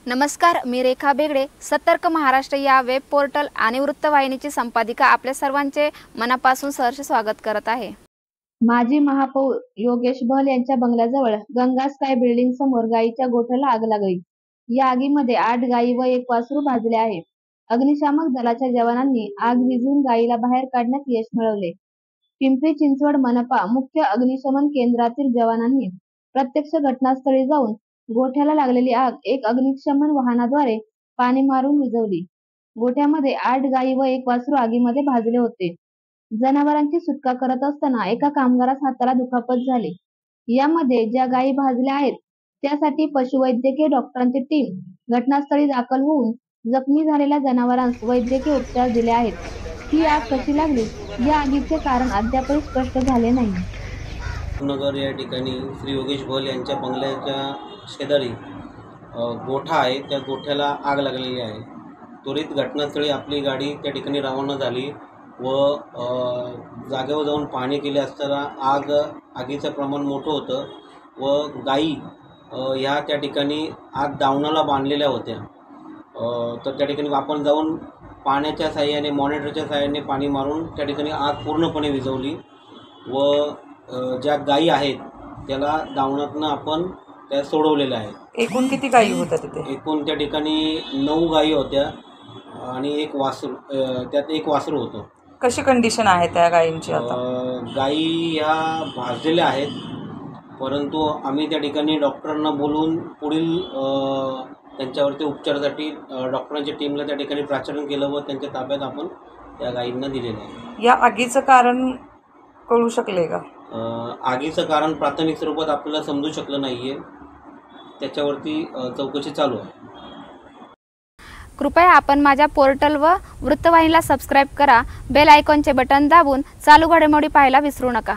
नमस्कार, मी रेखा बेगडे। सतर्क महाराष्ट्र या वेब पोर्टल आणि वृत्तवाहिनीची संपादिका आपल्या सर्वांचे मनापासून सहर्ष स्वागत करत आहे। माजी महापौर योगेश बहल यांच्या बंगल्याजवळ गंगा स्काय बिल्डिंग समोर गायीच्या गोठ्याला आग लागली। या आगीमध्ये 8 गायी व 1 वासरू भाजले आहे। अग्निशामक दलाच्या जवानांनी आग विझवून गायीला बाहेर काढण्यात यश मिळवले। पिंपरी चिंचवड मनपा मुख्य अग्निशमन केंद्रातील जवानांनी प्रत्यक्ष घटनास्थळी जाऊन गोठ्याला लागलेली आग एक अग्निशमन वाहनाद्वारे पाणी मारून विझवली। गोठ्यामध्ये 8 गायी व 1 वासरू आगीमध्ये भाजले होते। जनावरांची सुटका करत असताना एका कामगारास हाताला दुखापत झाली। यामध्ये ज्या गायी भाजल्या आहेत त्यासाठी पशुवैद्यकीय डॉक्टरांची टीम घटनास्थळी दाखल होऊन जखमी झालेल्या जनावरांस वैद्यकीय उपचार दिले आहेत। ही आग कशी लागली या आगीचे कारण अद्यापही स्पष्ट झाले नाही। नगर या ठिकाणी श्री योगेश बहल यांच्या बंगल्याच्या शेजारी गोठा आहे, त्या गोठ्याला आग लागलेली आहे। त्वरित घटनास्थळी आपली गाडी त्या ठिकाणी रवाना झाली व जागेवर जाऊन पाहणी केली असताना आगीचं प्रमाण मोठं होतं व गायी ह्या त्या ठिकाणी आग दावणाला बांधलेल्या होत्या। तर त्या ठिकाणी आपण जाऊन पाण्याच्या साहाय्याने मॉनिटरच्या साहाय्याने पाणी मारून त्या ठिकाणी आग पूर्णपणे विझवली व ज्या गायी आहेत त्याला दावणातनं आपण त्या सोडवलेल्या आहेत। एकूण किती गायी होत्या तिथे? एकूण त्या ठिकाणी 9 गायी होत्या आणि 1 वासरू, त्यात 1 वासरू होतं। कशी कंडिशन आहे त्या गायींची आता? गायी ह्या भाजलेल्या आहेत, परंतु आम्ही त्या ठिकाणी डॉक्टरांना बोलवून पुढील त्यांच्यावरती उपचारासाठी डॉक्टरांच्या टीमला त्या ठिकाणी प्राचारण केलं व त्यांच्या ताब्यात आपण त्या गायींना दिलेलं आहे। या आगीचं कारण कळू शकले का? आगीचं कारण प्राथमिक स्वरूपात आपल्याला समजू शकलं नाहीये, त्याच्यावरती चौकशी चालू आहे। कृपया आपण माझ्या पोर्टल व वृत्तवाहिनीला सबस्क्राइब करा। बेल आयकॉनचे बटन दाबून चालू घडामोडी पाहायला विसरू नका।